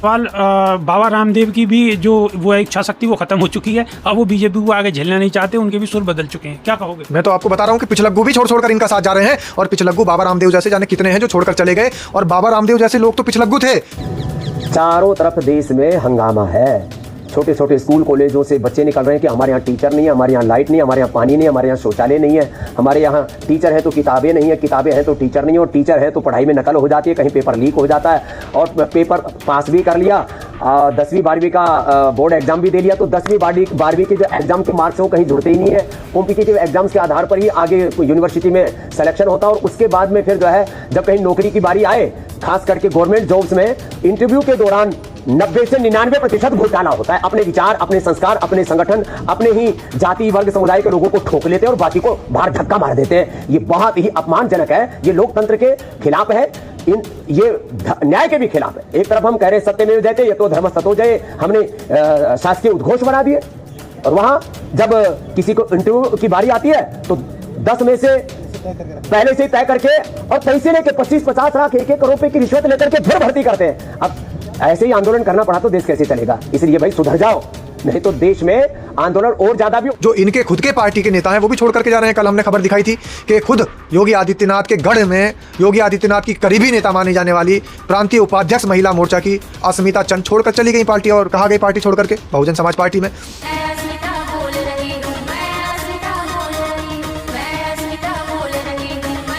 सवाल बाबा रामदेव की भी जो वो इच्छा शक्ति वो खत्म हो चुकी है। अब वो बीजेपी को आगे झेलना नहीं चाहते, उनके भी सुर बदल चुके हैं। क्या कहोगे? मैं तो आपको बता रहा हूँ कि पिछलग्गू भी छोड़ छोड़कर इनका साथ जा रहे हैं, और पिछलग्गू बाबा रामदेव जैसे जाने कितने हैं जो छोड़कर चले गए, और बाबा रामदेव जैसे लोग तो पिछलग्गू थे। चारों तरफ देश में हंगामा है। छोटे छोटे स्कूल कॉलेजों से बच्चे निकल रहे हैं कि हमारे यहाँ टीचर नहीं है, हमारे यहाँ लाइट नहीं है, हमारे यहाँ पानी नहीं है, हमारे यहाँ शौचालय नहीं है, हमारे यहाँ टीचर है तो किताबें नहीं है, किताबें हैं तो टीचर नहीं है, और टीचर है तो पढ़ाई में नकल हो जाती है, कहीं पेपर लीक हो जाता है, और पेपर पास भी कर लिया, 10वीं 12वीं का बोर्ड एग्जाम भी दे लिया, तो 10वीं 12वीं के जो एग्जाम के मार्क्स वो कहीं जुड़ते ही नहीं है। कॉम्पिटिटिव एग्जाम्स के आधार पर ही आगे यूनिवर्सिटी में सिलेक्शन होता है, और उसके बाद में फिर जो है जब कहीं नौकरी की बारी आए, खास करके गवर्नमेंट जॉब्स में इंटरव्यू के दौरान 90 से 99% घोटाला होता है। अपने विचार, अपने संस्कार, अपने संगठन, अपने ही जाति वर्ग समुदाय के लोगों को ठोक लेते हैं और बाकी को बाहर धक्का मार देते हैं। ये बहुत ही अपमानजनक है, ये लोकतंत्र के खिलाफ है, ये न्याय के भी खिलाफ है। एक तरफ हम कह रहे हैं सत्यमेव जयते, ये तो धर्मस्ततो जय, हमने शासकीय उद्घोष बना दिए, और वहां जब किसी को इंटरव्यू की बारी आती है तो 10 में से पहले से तय करके और पैसे लेके 25-50 लाख 1-1 करोड़ रुपए की रिश्वत लेकर के फिर भर्ती करते हैं। अब ऐसे ही आंदोलन करना पड़ा तो देश कैसे चलेगा? इसलिए भाई सुधर जाओ, नहीं तो देश में आंदोलन और ज्यादा भी। जो इनके खुद के पार्टी के नेता हैं वो भी छोड़ करके जा रहे हैं। कल हमने खबर दिखाई थी कि खुद योगी आदित्यनाथ के गढ़ में योगी आदित्यनाथ की करीबी नेता मानी जाने वाली प्रांतीय उपाध्यक्ष महिला मोर्चा की अस्मिता चंद छोड़कर चली गई पार्टी। और कहा गई पार्टी छोड़ करके? बहुजन समाज पार्टी में।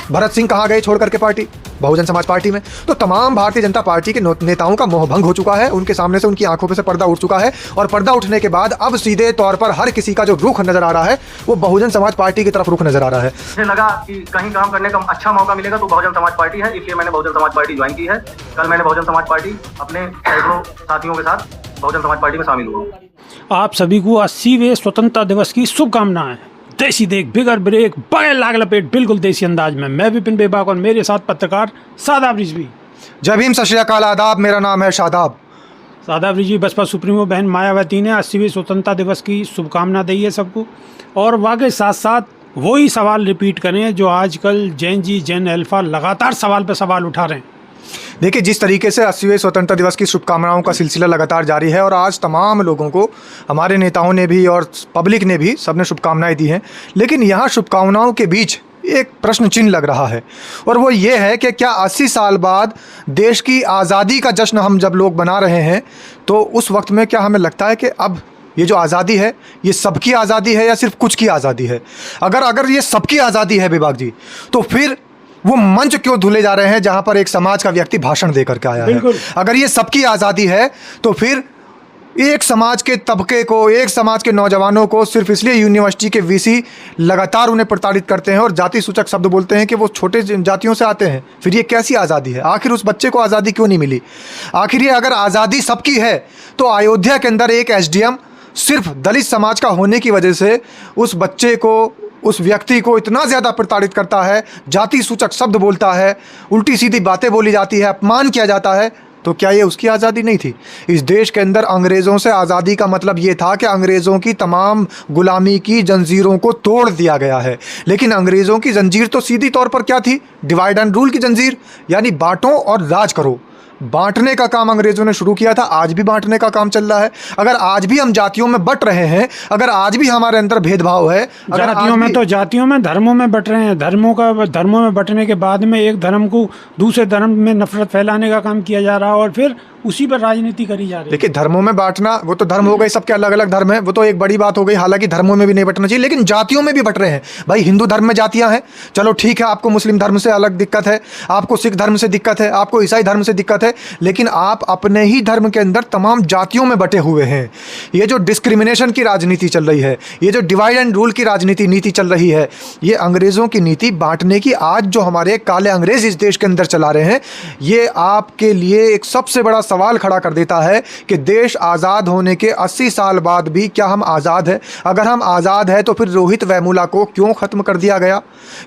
भरत सिंह कहाँ गए छोड़ करके पार्टी? बहुजन समाज पार्टी में। तो तमाम भारतीय जनता पार्टी के नेताओं का मोहभंग हो चुका है, उनके सामने से उनकी आंखों पे से पर्दा उठ चुका है, और पर्दा उठने के बाद अब सीधे तौर पर हर किसी का जो रुख नजर आ रहा है वो बहुजन समाज पार्टी की तरफ रुख नजर आ रहा है। मुझे लगा कि कहीं काम करने का अच्छा मौका मिलेगा तो बहुजन समाज पार्टी है, इसलिए मैंने बहुजन समाज पार्टी ज्वाइन की है। कल मैंने बहुजन समाज पार्टी अपने सैकड़ों साथियों के साथ बहुजन समाज पार्टी में शामिल हुआ। आप सभी को 80वें स्वतंत्रता दिवस की शुभकामनाएं। देसी देख बिगर ब्रेक बगैर लाग लपेट बिल्कुल देसी अंदाज में। मैं विपिन बेबाक और मेरे साथ पत्रकार शादाब रिजवी। जय भीम, सत श्री अकाल, आदाब। मेरा नाम है शादाब। शादाब रिजवी। बसपा सुप्रीमो बहन मायावती ने 80वें स्वतंत्रता दिवस की शुभकामना दी है सबको, और वाकई साथ साथ वही सवाल रिपीट करें जो आजकल जैन जी जैन अल्फा लगातार सवाल पर सवाल उठा रहे हैं। देखिए, जिस तरीके से 80वें स्वतंत्रता दिवस की शुभकामनाओं का सिलसिला लगातार जारी है, और आज तमाम लोगों को हमारे नेताओं ने भी और पब्लिक ने भी सबने शुभकामनाएं दी हैं, लेकिन यहाँ शुभकामनाओं के बीच एक प्रश्न चिन्ह लग रहा है, और वो ये है कि क्या 80 साल बाद देश की आज़ादी का जश्न हम जब लोग मना रहे हैं तो उस वक्त में क्या हमें लगता है कि अब ये जो आज़ादी है ये सबकी आज़ादी है या सिर्फ कुछ की आज़ादी है? अगर ये सबकी आज़ादी है बेबाक जी, तो फिर वो मंच क्यों धुले जा रहे हैं जहां पर एक समाज का व्यक्ति भाषण देकर के आया है? अगर ये सबकी आज़ादी है तो फिर एक समाज के तबके को, एक समाज के नौजवानों को सिर्फ इसलिए यूनिवर्सिटी के वीसी लगातार उन्हें प्रताड़ित करते हैं और जाति सूचक शब्द बोलते हैं कि वो छोटे जातियों से आते हैं, फिर ये कैसी आज़ादी है? आखिर उस बच्चे को आज़ादी क्यों नहीं मिली? आखिर ये अगर आज़ादी सबकी है तो अयोध्या के अंदर एक SDM सिर्फ दलित समाज का होने की वजह से उस बच्चे को, उस व्यक्ति को इतना ज़्यादा प्रताड़ित करता है, जाति सूचक शब्द बोलता है, उल्टी सीधी बातें बोली जाती है, अपमान किया जाता है, तो क्या ये उसकी आज़ादी नहीं थी? इस देश के अंदर अंग्रेज़ों से आज़ादी का मतलब ये था कि अंग्रेज़ों की तमाम गुलामी की जंजीरों को तोड़ दिया गया है। लेकिन अंग्रेज़ों की जंजीर तो सीधी तौर पर क्या थी? डिवाइड एंड रूल की जंजीर, यानी बांटो और राज करो। बांटने का काम अंग्रेजों ने शुरू किया था, आज भी बांटने का काम चल रहा है। अगर आज भी हम जातियों में बट रहे हैं, अगर आज भी हमारे अंदर भेदभाव है, अगर जातियों में तो जातियों में धर्मों में बट रहे हैं, धर्मों में बटने के बाद में एक धर्म को दूसरे धर्म में नफरत फैलाने का काम किया जा रहा है और फिर उसी पर राजनीति करी जा रही है। देखिए, धर्मों में बांटना, वो तो धर्म हो गए, सबके अलग अलग धर्म है, वो तो एक बड़ी बात हो गई। हालांकि धर्मों में भी नहीं बटना चाहिए, लेकिन जातियों में भी बट रहे हैं। भाई, हिंदू धर्म में जातियां हैं, चलो ठीक है, आपको मुस्लिम धर्म से अलग दिक्कत है, आपको सिख धर्म से दिक्कत है, आपको ईसाई धर्म से दिक्कत है, लेकिन आप अपने ही धर्म के अंदर तमाम जातियों में बटे हुए हैं। ये जो डिस्क्रिमिनेशन की राजनीति चल रही है, ये जो डिवाइड एंड रूल की नीति चल रही है, ये अंग्रेज़ों की नीति बांटने की आज जो हमारे काले अंग्रेज इस देश के अंदर चला रहे हैं, ये आपके लिए एक सबसे बड़ा सवाल खड़ा कर देता है कि देश आज़ाद होने के 80 साल बाद भी क्या हम आज़ाद हैं? अगर हम आज़ाद हैं तो फिर रोहित वेमुला को क्यों ख़त्म कर दिया गया?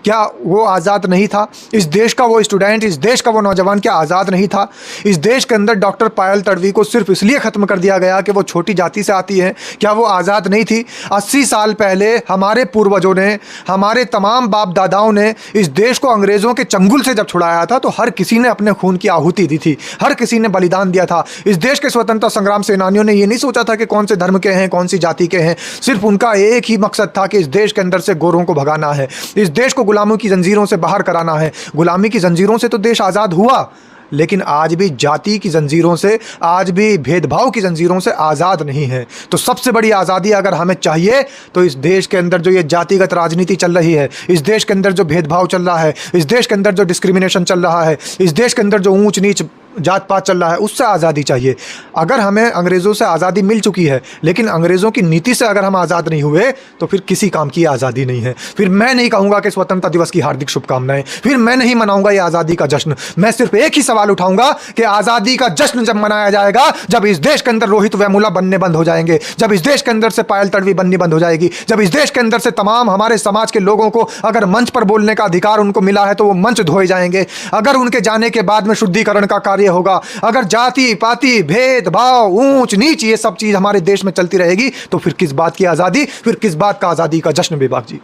क्या वो आज़ाद नहीं था? इस देश का वो स्टूडेंट, इस देश का वो नौजवान क्या आज़ाद नहीं था? इस देश के अंदर डॉक्टर पायल तड़वी को सिर्फ इसलिए ख़त्म कर दिया गया कि वो छोटी जाति से आती है, क्या वो आज़ाद नहीं थी? 80 साल पहले हमारे पूर्वजों ने, हमारे तमाम बाप दादाओं ने इस देश को अंग्रेज़ों के चंगुल से जब छुड़ाया था तो हर किसी ने अपने खून की आहुति दी थी, हर किसी ने बलिदान दिया दिया था। इस देश के स्वतंत्रता संग्राम सेनानियों ने ये नहीं सोचा था कि कौन से धर्म के हैं, कौन सी जाति के हैं। सिर्फ उनका एक ही मकसद था कि इस देश के अंदर से गोरों को भगाना है, इस देश को गुलामों की जंजीरों से बाहर कराना है। गुलामी की जंजीरों से तो देश आज़ाद हुआ, लेकिन आज भी जाति की जंजीरों से, आज भी भेदभाव की जंजीरों से आज़ाद नहीं है। तो सबसे बड़ी आज़ादी अगर हमें चाहिए तो इस देश के अंदर जो ये जातिगत राजनीति चल रही है, इस देश के अंदर जो भेदभाव चल रहा है, इस देश के अंदर जो डिस्क्रिमिनेशन चल रहा है, इस देश के अंदर जो ऊंच नीच जात पात चल रहा है, उससे आज़ादी चाहिए। अगर हमें अंग्रेज़ों से आज़ादी मिल चुकी है, लेकिन अंग्रेज़ों की नीति से अगर हम आज़ाद नहीं हुए तो फिर किसी काम की आज़ादी नहीं है। फिर मैं नहीं कहूँगा कि स्वतंत्रता दिवस की हार्दिक शुभकामनाएं, फिर मैं नहीं मनाऊंगा ये आज़ादी का जश्न। मैं सिर्फ एक ही सवाल उठाऊंगा कि आज़ादी का जश्न जब मनाया जाएगा जब इस देश के अंदर रोहित वेमुला बनने बंद हो जाएंगे, जब इस देश के अंदर से पायल तड़वी बननी बंद हो जाएगी, जब इस देश के अंदर से तमाम हमारे समाज के लोगों को अगर मंच पर बोलने का अधिकार उनको मिला है तो वो मंच धोए जाएंगे। अगर उनके जाने के बाद में शुद्धिकरण का कार्य होगा, अगर जाति पाति भेदभाव ऊंच नीच ये सब चीज हमारे देश में चलती रहेगी तो फिर किस बात की आज़ादी, फिर किस बात का आज़ादी का जश्न बेबाक जी।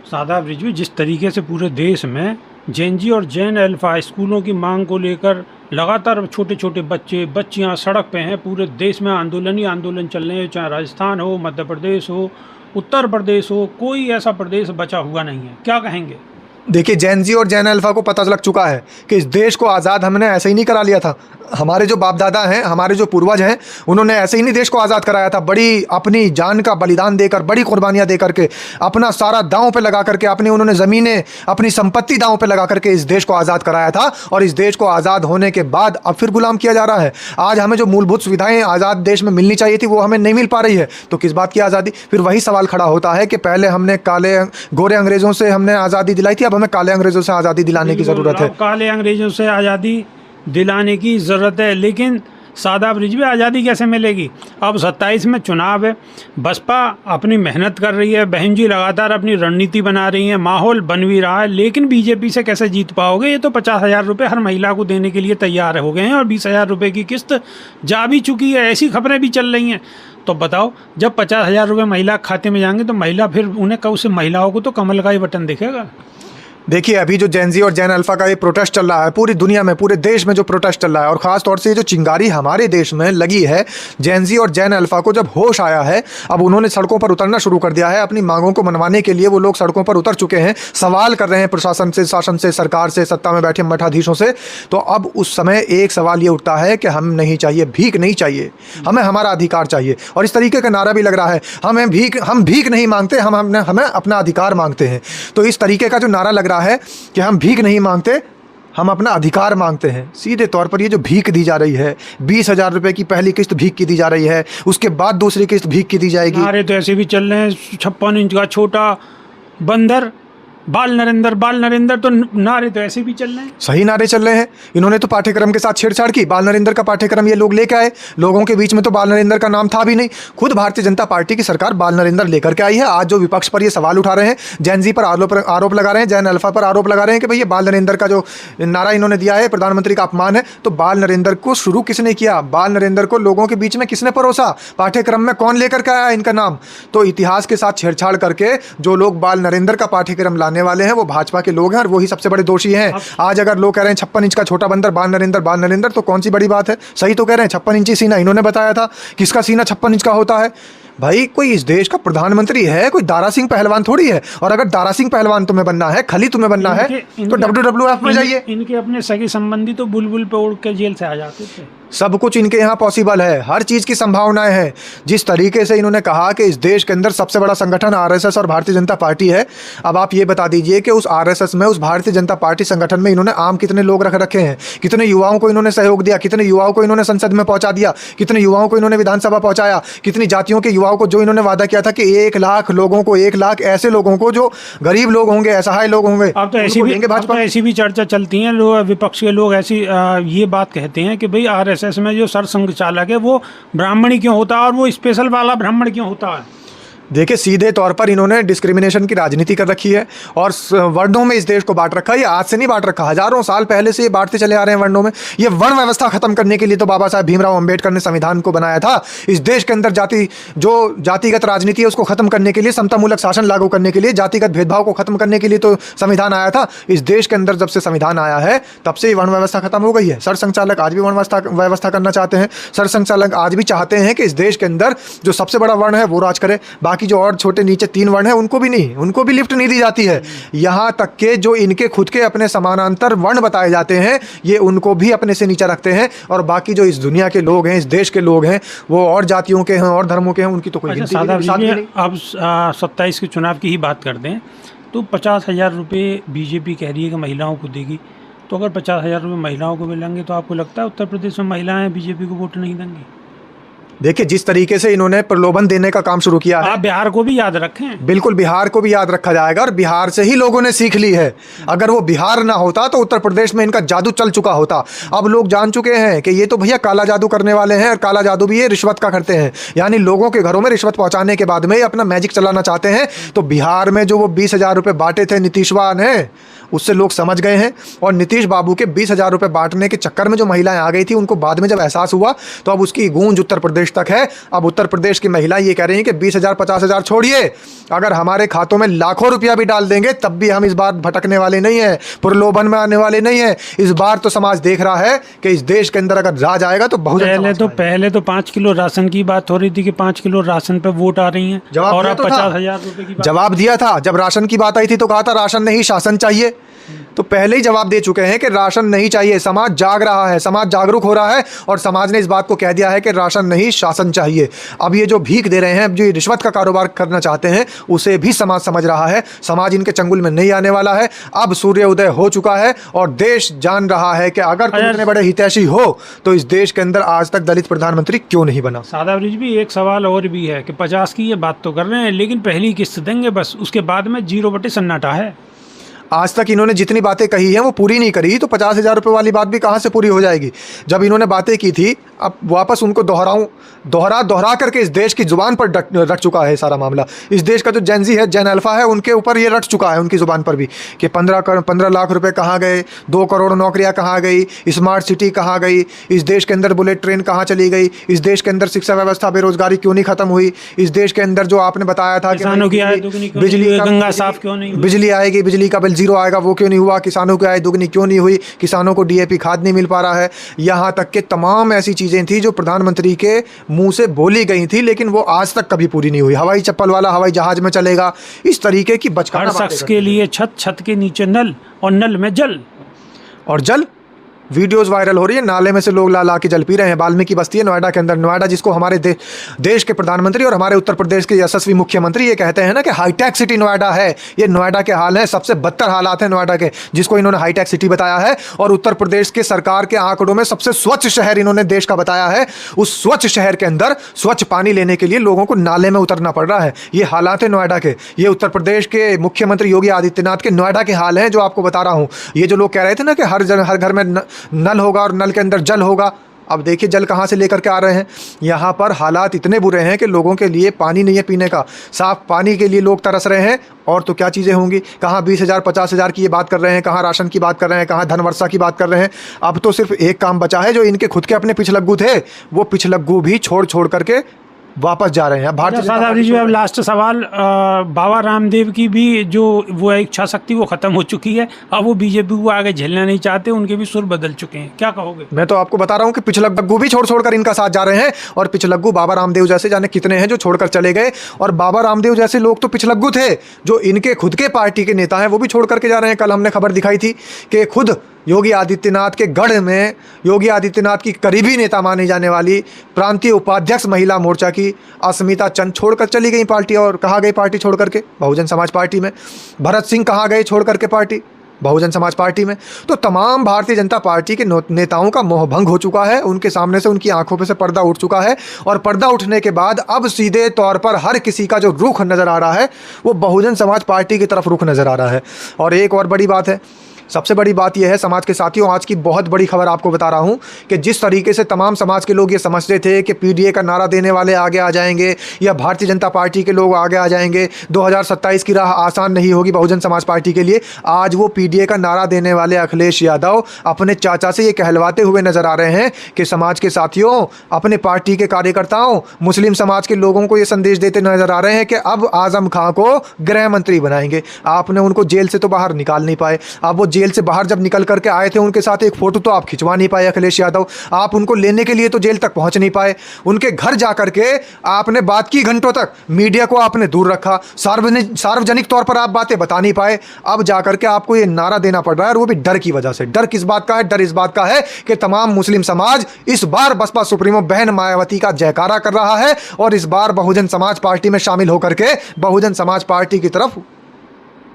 शादाब रिजवी, जिस तरीके से पूरे देश में जेन जी और जेन अल्फा स्कूलों की मांग को लेकर लगातार छोटे छोटे बच्चे बच्चियां सड़क पे हैं, पूरे देश में आंदोलन ही आंदोलन चल रहे हैं, चाहे राजस्थान हो, मध्य प्रदेश हो, उत्तर प्रदेश हो, कोई ऐसा प्रदेश बचा हुआ नहीं है, क्या कहेंगे? देखिए, जेन जी और जेन अल्फा को पता लग चुका है कि इस देश को आज़ाद हमने ऐसे ही नहीं करा लिया था। हमारे जो बाप दादा हैं, हमारे जो पूर्वज हैं, उन्होंने ऐसे ही नहीं देश को आज़ाद कराया था। बड़ी अपनी जान का बलिदान देकर, बड़ी कुर्बानियां दे करके, अपना सारा दांव पे लगा करके, अपनी उन्होंने ज़मीनें, अपनी संपत्ति दांव पे लगा करके इस देश को आज़ाद कराया था। और इस देश को आज़ाद होने के बाद अब फिर गुलाम किया जा रहा है। आज हमें जो मूलभूत सुविधाएं आज़ाद देश में मिलनी चाहिए थी वो हमें नहीं मिल पा रही है, तो किस बात की आज़ादी? फिर वही सवाल खड़ा होता है कि पहले हमने गोरे अंग्रेज़ों से हमने आज़ादी दिलाई थी, अब हमें काले अंग्रेज़ों से आज़ादी दिलाने की ज़रूरत है। काले अंग्रेजों से आज़ादी दिलाने की ज़रूरत है, लेकिन शादाब रिजवी आज़ादी कैसे मिलेगी? अब 27 में चुनाव है, बसपा अपनी मेहनत कर रही है, बहन जी लगातार अपनी रणनीति बना रही है, माहौल बन भी रहा है, लेकिन बीजेपी से कैसे जीत पाओगे? ये तो 50,000 रुपये हर महिला को देने के लिए तैयार हो गए हैं और 20,000 रुपये की किस्त जा भी चुकी है, ऐसी खबरें भी चल रही हैं। तो बताओ, जब 50,000 रुपये महिला खाते में जाएंगे तो महिला फिर उन्हें कब से महिलाओं को तो कमल का ही बटन दिखेगा। देखिए, अभी जो जेन जी और जेन अल्फा का ये प्रोटेस्ट चल रहा है, पूरी दुनिया में, पूरे देश में जो प्रोटेस्ट चल रहा है, और ख़ास तौर से ये जो चिंगारी हमारे देश में लगी है, जेन जी और जेन अल्फा को जब होश आया है, अब उन्होंने सड़कों पर उतरना शुरू कर दिया है। अपनी मांगों को मनवाने के लिए वो लोग सड़कों पर उतर चुके हैं, सवाल कर रहे हैं प्रशासन से, शासन से, सरकार से, सत्ता में बैठे मठाधीशों से। तो अब उस समय एक सवाल ये उठता है कि हम नहीं चाहिए, भीख नहीं चाहिए, हमें हमारा अधिकार चाहिए। और इस तरीके का नारा भी लग रहा है, हम भीख नहीं मांगते, हमें अपना अधिकार मांगते हैं। तो इस तरीके का जो नारा लग रहा है कि हम भीख नहीं मांगते, हम अपना अधिकार मांगते हैं। सीधे तौर पर ये जो भीख दी जा रही है, 20,000 रुपये की पहली किस्त भीख की दी जा रही है, उसके बाद दूसरी किस्त भीख की दी जाएगी। नारे तो ऐसे भी चल रहे हैं, 56 इंच का छोटा बंदर, बाल नरेंद्र, तो नारे तो ऐसे भी चल रहे हैं। सही नारे चल रहे हैं। इन्होंने तो पाठ्यक्रम के साथ छेड़छाड़ की। बाल नरेंद्र का पाठ्यक्रम ये लोग लेके आए, लोगों के बीच में तो बाल नरेंद्र का नाम था भी नहीं। खुद भारतीय जनता पार्टी की सरकार बाल नरेंद्र लेकर के आई है। आज जो विपक्ष पर ये सवाल उठा रहे हैं, जेन जी पर आरोप लगा रहे हैं, जेन अल्फा पर आरोप लगा रहे हैं कि भाई ये बाल नरेंद्र का जो नारा इन्होंने दिया है प्रधानमंत्री का अपमान है, तो बाल नरेंद्र को शुरू किसने किया? बाल नरेंद्र को लोगों के बीच में किसने परोसा? पाठ्यक्रम में कौन लेकर के आया इनका नाम? तो इतिहास के साथ छेड़छाड़ करके जो लोग बाल नरेंद्र का पाठ्यक्रम लाने वाले हैं वो भाजपा के लोग हैं और वही सबसे बड़े दोषी हैं। आज अगर लोग कह रहे हैं 56 इंच का छोटा बंदर बाल नरेंद्र, तो कौन सी बड़ी बात है? सही तो कह रहे हैं, 56 इंची सीना इन्होंने बताया था। किसका सीना 56 इंच का होता है? भाई, कोई इस देश का प्रधानमंत्री है, कोई दारा सिंह पहलवान थोड़ी है। और अगर दारा सिंह पहलवान तुम्हें बनना है, खली तुम्हें बनना है, तो WWF में जाइए। इनके अपने सगे संबंधी तो बुलबुल पे उड़ के जेल से आ जाते थे। सब कुछ इनके यहाँ पॉसिबल है, हर चीज़ की संभावनाएं हैं। जिस तरीके से इन्होंने कहा कि इस देश के अंदर सबसे बड़ा संगठन RSS और भारतीय जनता पार्टी है, अब आप ये बता दीजिए कि उस RSS में, उस भारतीय जनता पार्टी संगठन में इन्होंने आम कितने लोग रख रखे हैं? कितने युवाओं को इन्होंने सहयोग दिया? कितने युवाओं को इन्होंने संसद में पहुंचा दिया? कितने युवाओं को इन्होंने विधानसभा पहुंचाया? कितनी जातियों के युवाओं को, जो इन्होंने वादा किया था कि 1 लाख लोगों को, 1 लाख ऐसे लोगों को जो गरीब लोग होंगे, असहाय लोग होंगे, अब तो ऐसी भी चर्चा चलती है, विपक्ष के लोग ऐसी ये बात कहते हैं कि भाई RSS में जो सरसंघ चालक है वो ब्राह्मणी क्यों होता है और वो स्पेशल वाला ब्राह्मण क्यों होता है? देखिए, सीधे तौर पर इन्होंने डिस्क्रिमिनेशन की राजनीति कर रखी है और वर्णों में इस देश को बांट रखा है। ये आज से नहीं बांट रखा, हजारों साल पहले से ये बांटते चले आ रहे हैं वर्णों में। ये वर्ण व्यवस्था खत्म करने के लिए तो बाबा साहब भीमराव अंबेडकर ने संविधान को बनाया था। इस देश के अंदर जातिगत राजनीति है उसको खत्म करने के लिए, समतामूलक शासन लागू करने के लिए, जातिगत भेदभाव को खत्म करने के लिए तो संविधान आया था। इस देश के अंदर जब से संविधान आया है तब से वर्ण व्यवस्था खत्म हो गई है। सर संचालक आज भी वर्ण व्यवस्था करना चाहते हैं। सर संचालक आज भी चाहते हैं कि इस देश के अंदर जो सबसे बड़ा वर्ण है वो राज करे, बाकी जो और छोटे नीचे 3 वर्ण है उनको भी लिफ्ट नहीं दी जाती है। यहाँ तक के जो इनके खुद के अपने समानांतर वर्ण बताए जाते हैं ये उनको भी अपने से नीचे रखते हैं, और बाकी जो इस दुनिया के लोग हैं, इस देश के लोग हैं, वो और जातियों के हैं और धर्मों के हैं, उनकी तो कोई गिनती नहीं। अब 27 के चुनाव की ही बात करते हैं तो 50,000 रुपये बीजेपी कह रही है कि महिलाओं को देगी। तो अगर 50,000 रुपये महिलाओं को मिलेंगे तो आपको लगता है उत्तर प्रदेश में महिलाएं बीजेपी को वोट नहीं देंगी? देखिए, जिस तरीके से इन्होंने प्रलोभन देने का काम शुरू किया है, आप बिहार को भी याद रखें। बिल्कुल, बिहार को भी याद रखा जाएगा और बिहार से ही लोगों ने सीख ली है। अगर वो बिहार ना होता तो उत्तर प्रदेश में इनका जादू चल चुका होता। अब लोग जान चुके हैं कि ये तो भैया काला जादू करने वाले हैं, और काला जादू भी ये रिश्वत का करते हैं, यानी लोगों के घरों में रिश्वत पहुंचाने के बाद में ये अपना मैजिक चलाना चाहते हैं। तो बिहार में जो वो 20,000 रुपये बांटे थे नीतीशवा ने, उससे लोग समझ गए हैं, और नीतीश बाबू के 20,000 रुपये बांटने के चक्कर में जो महिलाएं आ गई थी उनको बाद में जब एहसास हुआ तो अब उसकी गूंज उत्तर प्रदेश तक है। अब उत्तर प्रदेश की महिलाएं ये कह रही हैं कि 20,000 50,000 छोड़िए, अगर हमारे खातों में लाखों रुपया भी डाल देंगे तब भी हम इस बार भटकने वाले नहीं हैं, प्रलोभन में आने वाले नहीं हैं। इस बार तो समाज देख रहा है कि इस देश के अंदर अगर राज आएगा तो बहुत पहले तो 5 किलो राशन की बात हो रही थी कि 5 किलो राशन पे वोट आ रही हैं, और अब 50,000 रुपये की जवाब दिया था। जब राशन की बात आई थी तो कहा था राशन नहीं शासन चाहिए, तो पहले ही जवाब दे चुके हैं कि राशन नहीं चाहिए। समाज जाग रहा है, समाज जागरूक हो रहा है, और समाज ने इस बात को कह दिया है कि राशन नहीं शासन चाहिए। अब ये जो भीख दे रहे हैं, जो ये रिश्वत का कारोबार करना चाहते हैं, उसे भी समाज समझ रहा है। समाज इनके चंगुल में नहीं आने वाला है। अब सूर्योदय हो चुका है और देश जान रहा है कि अगर तुम इतने बड़े हितैषी हो तो इस देश के अंदर आज तक दलित प्रधानमंत्री क्यों नहीं बना। सादा ब्रिज भी एक सवाल और भी है कि 50 की ये बात तो कर रहे हैं, लेकिन पहली किस्त देंगे बस, उसके बाद में 0 बटे सन्नाटा है। आज तक इन्होंने जितनी बातें कही हैं वो पूरी नहीं करी, तो 50,000 रुपये वाली बात भी कहाँ से पूरी हो जाएगी। जब इन्होंने बातें की थी, अब वापस उनको दोहरा करके इस देश की जुबान पर रट चुका है सारा मामला। इस देश का जो जेनजी है, जेन अल्फा है, उनके ऊपर ये रट चुका है, उनकी जुबान पर भी, कि 15 लाख रुपए कहाँ गए, 2 करोड़ नौकरियाँ कहाँ गई, स्मार्ट सिटी कहाँ गई, इस देश के अंदर बुलेट ट्रेन कहाँ चली गई, इस देश के अंदर शिक्षा व्यवस्था बेरोजगारी क्यों नहीं खत्म हुई, इस देश के अंदर जो आपने बताया था कि बिजली आएगी, बिजली का बिल 0 आएगा, वो क्यों नहीं हुआ, किसानों की आय दुगनी क्यों नहीं हुई, किसानों को DAP खाद नहीं मिल पा रहा है। यहाँ तक के तमाम ऐसी चीज़ें थी जो प्रधानमंत्री के मुंह से बोली गई थी, लेकिन वो आज तक कभी पूरी नहीं हुई। हवाई चप्पल वाला हवाई जहाज में चलेगा, इस तरीके की बचकाना हर शख्स के लिए छत के नीचे नल और नल में जल, और जल वीडियोस वायरल हो रही है, नाले में से लोग ला के जल पी रहे हैं। वाल्मीकि बस्ती है नोएडा के अंदर, नोएडा जिसको हमारे देश के प्रधानमंत्री और हमारे उत्तर प्रदेश के यशस्वी मुख्यमंत्री ये कहते हैं ना कि हाईटेक सिटी नोएडा है। ये नोएडा के हाल है, सबसे बदतर हालात हैं नोएडा के, जिसको इन्होंने हाईटेक सिटी बताया है, और उत्तर प्रदेश के सरकार के आंकड़ों में सबसे स्वच्छ शहर इन्होंने देश का बताया है। उस स्वच्छ शहर के अंदर स्वच्छ पानी लेने के लिए लोगों को नाले में उतरना पड़ रहा है। ये हालात है नोएडा के। ये उत्तर प्रदेश के मुख्यमंत्री योगी आदित्यनाथ के नोएडा के हाल हैं जो आपको बता रहा हूँ। ये जो लोग कह रहे थे ना कि हर घर में नल होगा और नल के अंदर जल होगा, अब देखिए जल कहाँ से लेकर के आ रहे हैं। यहाँ पर हालात इतने बुरे हैं कि लोगों के लिए पानी नहीं है पीने का, साफ पानी के लिए लोग तरस रहे हैं, और तो क्या चीज़ें होंगी। कहाँ 20,000 50,000 की ये बात कर रहे हैं, कहाँ राशन की बात कर रहे हैं, कहाँ धन वर्षा की बात कर रहे हैं। अब तो सिर्फ एक काम बचा है, जो इनके खुद के अपने पिछलग्गू थे, वो पिछलग्गू भी छोड़ करके वापस जा रहे हैं। भारतीय जनता पार्टी अब लास्ट सवाल, बाबा रामदेव की भी जो वो इच्छा शक्ति वो खत्म हो चुकी है, अब वो बीजेपी को आगे झेलना नहीं चाहते, उनके भी सुर बदल चुके हैं, क्या कहोगे? मैं तो आपको बता रहा हूँ कि पिछलग्गू भी छोड़ कर इनका साथ जा रहे हैं, और पिछलग्गू बाबा रामदेव जैसे जाने कितने हैं जो छोड़कर चले गए। और बाबा रामदेव जैसे लोग तो पिछलग्गू थे, जो इनके खुद के पार्टी के नेता हैं वो भी छोड़ करके जा रहे हैं। कल हमने खबर दिखाई थी कि खुद योगी आदित्यनाथ के गढ़ में योगी आदित्यनाथ की करीबी नेता मानी जाने वाली प्रांतीय उपाध्यक्ष महिला मोर्चा की अस्मिता चंद छोड़कर चली गई पार्टी। और कहाँ गई पार्टी छोड़ करके? बहुजन समाज पार्टी में। भरत सिंह कहाँ गए छोड़ करके पार्टी? बहुजन समाज पार्टी में। तो तमाम भारतीय जनता पार्टी के नेताओं का मोहभंग हो चुका है, उनके सामने से उनकी आंखों पे से पर्दा उठ चुका है, और पर्दा उठने के बाद अब सीधे तौर पर हर किसी का जो रुख नज़र आ रहा है वो बहुजन समाज पार्टी की तरफ रुख नज़र आ रहा है। और एक और बड़ी बात है, सबसे बड़ी बात यह है समाज के साथियों, आज की बहुत बड़ी खबर आपको बता रहा हूं कि जिस तरीके से तमाम समाज के लोग ये समझते थे कि पीडीए का नारा देने वाले आगे आ जाएंगे या भारतीय जनता पार्टी के लोग आगे आ जाएंगे, 2027 की राह आसान नहीं होगी बहुजन समाज पार्टी के लिए। आज वो पीडीए का नारा देने वाले अखिलेश यादव अपने चाचा से ये कहलवाते हुए नजर आ रहे हैं कि समाज के साथियों, अपने पार्टी के कार्यकर्ताओं, मुस्लिम समाज के लोगों को ये संदेश देते नजर आ रहे हैं कि अब आजम खां को गृह मंत्री बनाएंगे। आपने उनको जेल से तो बाहर निकाल नहीं पाए, अब वो जेल से बाहर जब निकल करके आए थे उनके साथ एक फोटो तो आप खिंचवा नहीं पाए अखिलेश यादव, आप उनको लेने के लिए तो जेल तक पहुंच नहीं पाए, उनके घर जा करके आपने बात की घंटों तक, मीडिया को आपने दूर रखा, सार्वजनिक तौर पर आप बातें बता नहीं पाए। अब जाकर के आपको ये नारा देना पड़ रहा है और वो भी डर की वजह से। डर किस बात का है? डर इस बात का है कि तमाम मुस्लिम समाज इस बार बसपा सुप्रीमो बहन मायावती का जयकारा कर रहा है और इस बार बहुजन समाज पार्टी में शामिल होकर के बहुजन समाज पार्टी की तरफ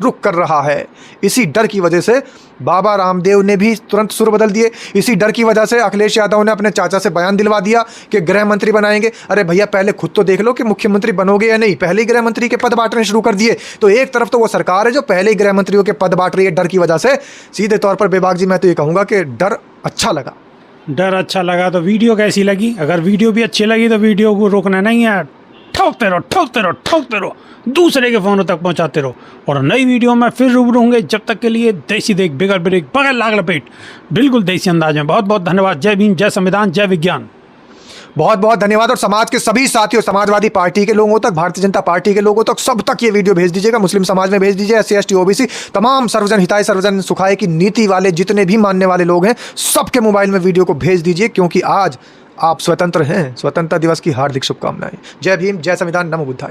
रुख कर रहा है। इसी डर की वजह से बाबा रामदेव ने भी तुरंत सुर बदल दिए। इसी डर की वजह से अखिलेश यादव ने अपने चाचा से बयान दिलवा दिया कि गृह मंत्री बनाएंगे। अरे भैया, पहले खुद तो देख लो कि मुख्यमंत्री बनोगे या नहीं। पहले ही गृह मंत्री के पद बांटने शुरू कर दिए। तो एक तरफ तो वो सरकार है जो पहले ही गृह मंत्रियों के पद बांट रही है डर की वजह से। सीधे तौर पर बेबाक जी, मैं तो ये कहूँगा कि डर अच्छा लगा। डर अच्छा लगा तो वीडियो कैसी लगी? अगर वीडियो भी अच्छी लगी तो वीडियो को रोकना नहीं है, ठोकते रहो ठोकते रहो ठोकते रहो, दूसरे के फ़ोनों तक पहुंचाते रहो। और नई वीडियो में फिर रूबरू होंगे। जब तक के लिए देसी देख बिगड़ ब्रेक बगैर लाग लपेट, बिल्कुल देसी अंदाज में। बहुत बहुत धन्यवाद। जय भीम, जय संविधान, जय विज्ञान। बहुत बहुत धन्यवाद। और समाज के सभी साथियों, समाजवादी पार्टी के लोगों तक, भारतीय जनता पार्टी के लोगों तक, सब तक ये वीडियो भेज दीजिएगा। मुस्लिम समाज में भेज दीजिए, SC ST OBC तमाम सर्वजन हिताय सर्वजन सुखाय की नीति वाले जितने भी मानने वाले लोग हैं, सबके मोबाइल में वीडियो को भेज दीजिए, क्योंकि आज आप स्वतंत्र हैं। स्वतंत्रता दिवस की हार्दिक शुभकामनाएं। जय भीम, जय संविधान, नमो बुद्धाय।